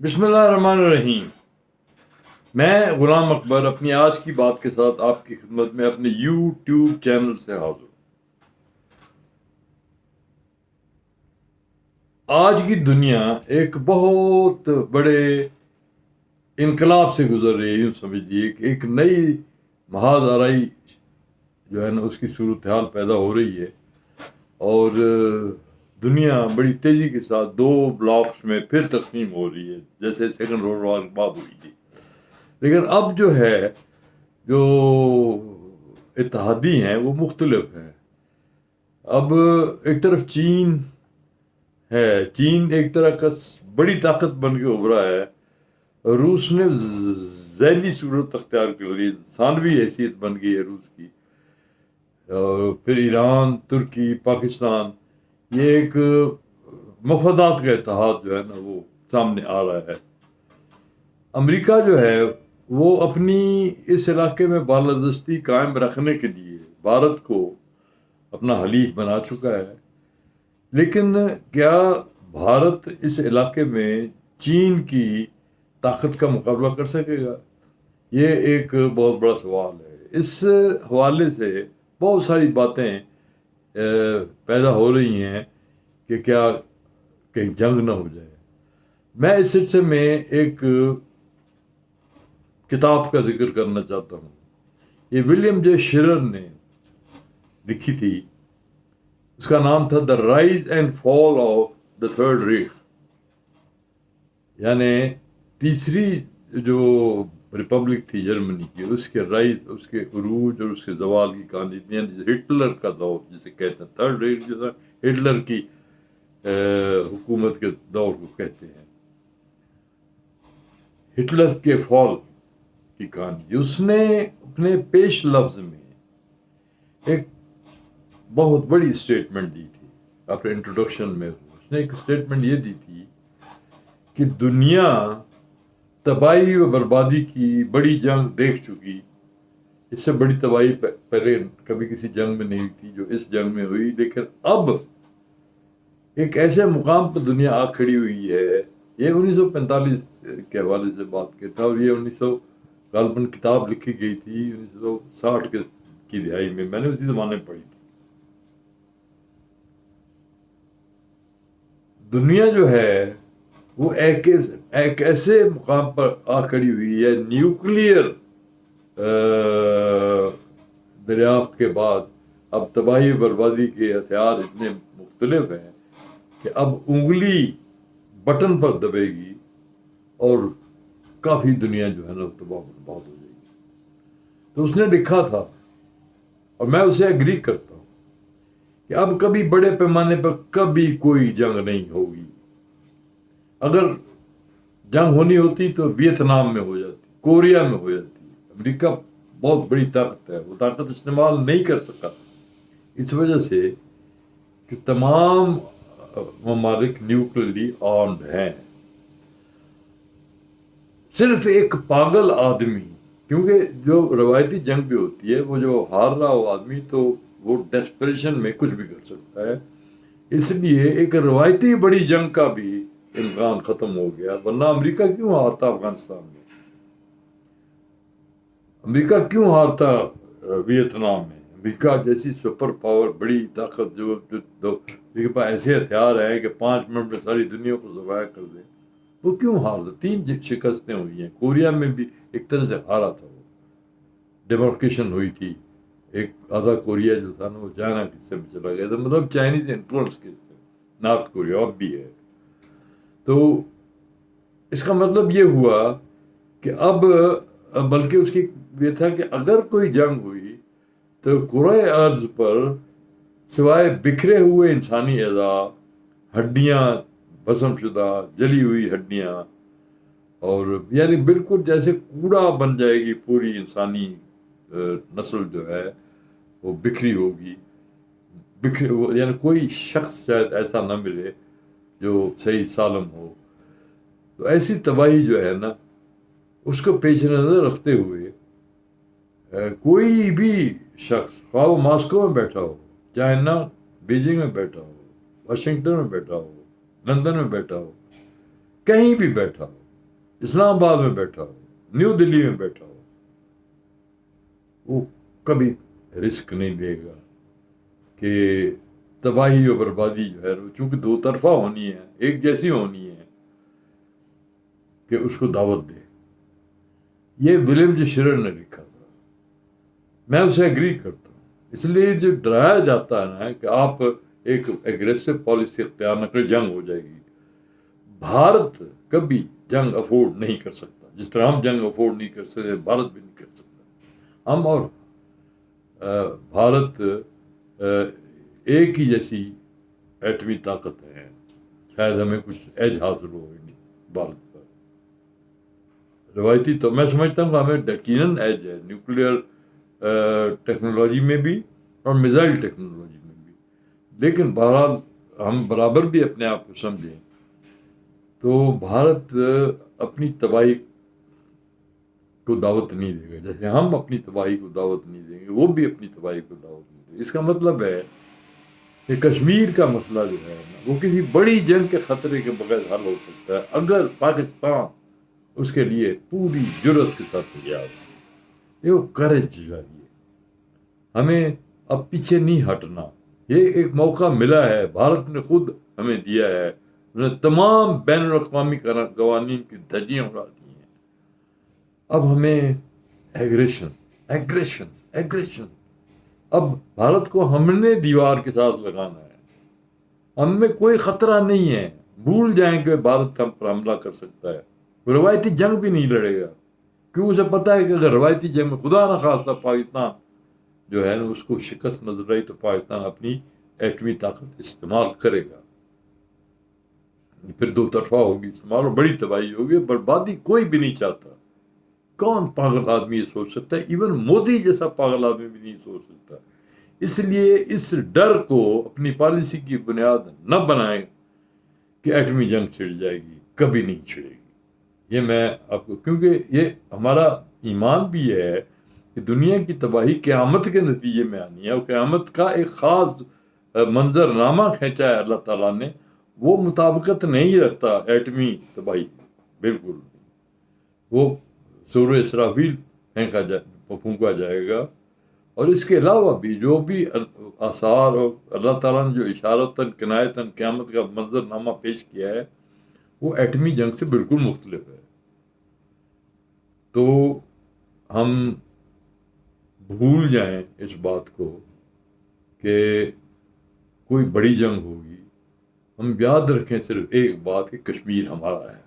बिस्मिल्लाहिर्रहमानिर्रहीम। मैं गुलाम अकबर अपनी आज की बात के साथ आपकी खिदमत में अपने यूट्यूब चैनल से हाजिर। आज की दुनिया एक बहुत बड़े इनकलाब से गुजर रही है। यूँ समझिए कि एक नई महादाराई जो है ना उसकी सूरत हाल पैदा हो रही है और दुनिया बड़ी तेज़ी के साथ दो ब्लॉक्स में फिर तकसीम हो रही है, जैसे सेकंड वर्ल्ड वॉर के बाद हुई थी। लेकिन अब जो है, जो इत्तेहादी हैं वो मुख्तलिफ हैं। अब एक तरफ चीन है, चीन एक तरह का बड़ी ताकत बन के उभरा है। रूस ने ज़ैली सूरत अख्तियार कर ली, सानवी हैसियत बन गई है रूस की। फिर ईरान, तुर्की, पाकिस्तान, ये एक मफादात का इत्तेहाद जो है ना वो सामने आ रहा है। अमेरिका जो है वो अपनी इस इलाके में बालादस्ती कायम रखने के लिए भारत को अपना हलीफ बना चुका है। लेकिन क्या भारत इस इलाके में चीन की ताकत का मुकाबला कर सकेगा? ये एक बहुत बड़ा सवाल है। इस हवाले से बहुत सारी बातें पैदा हो रही हैं कि क्या कहीं जंग ना हो जाए। मैं इस सिलसिले में एक किताब का जिक्र करना चाहता हूँ। ये विलियम जे शिरर ने लिखी थी। उसका नाम था the rise and fall of the third रेख, यानी तीसरी जो रिपब्लिक थी जर्मनी की, उसके राइज, उसके उरूज और उसके जवाल की कहानी। यानी हिटलर का दौर जिसे कहते हैं, थर्ड रेख जो था हिटलर की हुकूमत के दौर को कहते हैं। हिटलर के फॉल की कहानी। उसने अपने पेश लफ्ज में एक बहुत बड़ी स्टेटमेंट दी थी। अपने इंट्रोडक्शन में उसने एक स्टेटमेंट ये दी थी कि दुनिया तबाही व बर्बादी की बड़ी जंग देख चुकी। इससे बड़ी तबाही पहले कभी किसी जंग में नहीं हुई थी जो इस जंग में हुई। लेकिन अब एक ऐसे मुकाम पर दुनिया आ खड़ी हुई है। ये 1945 के हवाले से बात करता है और ये 1900 गालबन किताब लिखी गई थी 1960 की दिहाई में। मैंने उसी ज़माने में पढ़ी थी। दुनिया जो है वो एक ऐसे मुकाम पर आ खड़ी हुई है। न्यूक्लियर दरियाफ्त के बाद अब तबाही बर्बादी के हथियार इतने मुख्तलिफ हैं कि अब उंगली बटन पर दबेगी और काफ़ी दुनिया जो है ना तबाह बर्बाद हो जाएगी। तो उसने लिखा था और मैं उसे एग्री करता हूँ कि अब कभी बड़े पैमाने पर कभी कोई जंग नहीं होगी। अगर जंग होनी होती तो वियतनाम में हो जाती, कोरिया में हो जाती। अमेरिका बहुत बड़ी ताकत है, वो ताकत इस्तेमाल नहीं कर सका इस वजह से कि तमाम ममालिक न्यूक्लियरली आर्म्ड हैं। सिर्फ एक पागल आदमी, क्योंकि जो रवायती जंग भी होती है वो जो हार रहा हो आदमी तो वो डेस्परेशन में कुछ भी कर सकता है। इसलिए एक रवायती बड़ी जंग का भी इम्कान ख़त्म हो गया। वरना अमेरिका क्यों हारता अफगानिस्तान में? अमेरिका क्यों हारता वियतनाम में? अमेरिका जैसी सुपर पावर, बड़ी ताकत जो जिनके पास ऐसे हथियार हैं कि 5 मिनट में सारी दुनिया को ज़बाह कर दे, वो क्यों हार? 3 शिकस्तें हुई हैं। कोरिया में भी एक तरह से हारा था। वो डेमोक्रेशन हुई थी। एक आधा कोरिया जो था ना वो चाइना के हिस्से में चला गया था, मतलब चाइनीज इन्फ्लुएंस के हिस्से। नॉर्थ कोरिया अब भी है। तो इसका मतलब ये हुआ कि अब बल्कि उसकी ये था कि अगर कोई जंग हुई तो कुरे अर्ज पर सिवाय बिखरे हुए इंसानी अज़ा, हड्डियाँ भस्मशुदा, जली हुई हड्डियाँ, और यानी बिल्कुल जैसे कूड़ा बन जाएगी पूरी इंसानी नस्ल जो है वो बिखरी होगी। यानी कोई शख्स शायद ऐसा ना मिले जो सही सालम हो। तो ऐसी तबाही जो है ना उसको पेश नज़र रखते हुए कोई भी शख्स, ख्वाह वो मॉस्को में बैठा हो, चाइना बीजिंग में बैठा हो, वाशिंगटन में बैठा हो, लंदन में बैठा हो, कहीं भी बैठा हो, اسلام آباد میں بیٹھا ہو، نیو دلی میں بیٹھا ہو، وہ کبھی رسک نہیں لے گا کہ تباہی اور بربادی جو ہے وہ چونکہ دو طرفہ ہونی ہے، ایک جیسی ہونی ہے، کہ اس کو دعوت دے۔ یہ ولیم جے شرر نے لکھا تھا، میں اسے ایگری کرتا ہوں۔ اس لیے جو ڈرایا جاتا ہے نا کہ آپ ایک ایگریسو پالیسی اختیار نہ کریں، جنگ ہو جائے گی، بھارت کبھی جنگ افورڈ نہیں کر سکتا، جس طرح ہم جنگ افورڈ نہیں کر سکتے بھارت بھی نہیں کر سکتا۔ ہم اور بھارت ایک ہی جیسی ایٹمی طاقت ہے، شاید ہمیں کچھ ایج حاصل ہو ہی نہیں بھارت پر۔ روایتی تو میں سمجھتا ہوں کہ ہمیں یقیناً ایج ہے نیوکلیئر ٹیکنالوجی میں بھی اور میزائل ٹیکنالوجی میں بھی، لیکن بہرحال ہم برابر بھی اپنے آپ کو سمجھیں تو بھارت اپنی تباہی کو دعوت نہیں دے گا، جیسے ہم اپنی تباہی کو دعوت نہیں دیں گے، وہ بھی اپنی تباہی کو دعوت نہیں دے گا۔ اس کا مطلب ہے کہ کشمیر کا مسئلہ جو ہے نا وہ کسی بڑی جنگ کے خطرے کے بغیر حل ہو سکتا ہے اگر پاکستان اس کے لیے پوری جرت کے ساتھ تیار ہے۔ یہ وہ کرج چاہیے ہمیں، اب پیچھے نہیں ہٹنا۔ یہ ایک موقع ملا ہے، بھارت نے خود ہمیں دیا ہے، انہوں نے تمام بین الاقوامی قوانین کی دھجیاں اڑا دی ہیں۔ اب ہمیں ایگریشن ایگریشن ایگریشن، اب بھارت کو ہم نے دیوار کے ساتھ لگانا ہے۔ ہم میں کوئی خطرہ نہیں ہے، بھول جائیں کہ بھارت ہم پر حملہ کر سکتا ہے، وہ روایتی جنگ بھی نہیں لڑے گا، کیوں اسے پتہ ہے کہ اگر روایتی جنگ میں خدا نہ خواستہ پاکستان جو ہے نا اس کو شکست نظر آئی تو پاکستان اپنی ایٹمی طاقت استعمال کرے گا، پھر دو طرفہ ہوگی استعمال اور بڑی تباہی ہوگی، بربادی کوئی بھی نہیں چاہتا۔ کون پاگل آدمی یہ سوچ سکتا ہے؟ ایون مودی جیسا پاگل آدمی بھی نہیں سوچ سکتا۔ اس لیے اس ڈر کو اپنی پالیسی کی بنیاد نہ بنائیں کہ ایٹمی جنگ چھڑ جائے گی، کبھی نہیں چھڑے گی۔ یہ میں آپ کو، کیونکہ یہ ہمارا ایمان بھی ہے کہ دنیا کی تباہی قیامت کے نتیجے میں آنی ہے، اور قیامت کا ایک خاص منظر نامہ کھینچا ہے اللہ تعالیٰ نے، وہ مطابقت نہیں رکھتا ایٹمی تباہی، بالکل نہیں۔ وہ سورہ اسرافیل پھونکا جائے گا، اور اس کے علاوہ بھی جو بھی آثار اور اللہ تعالیٰ نے جو اشارتاً کنایتاً قیامت کا منظر نامہ پیش کیا ہے وہ ایٹمی جنگ سے بالکل مختلف ہے۔ تو ہم بھول جائیں اس بات کو کہ کوئی بڑی جنگ ہوگی، ہم یاد رکھیں صرف ایک بات کہ کشمیر ہمارا ہے۔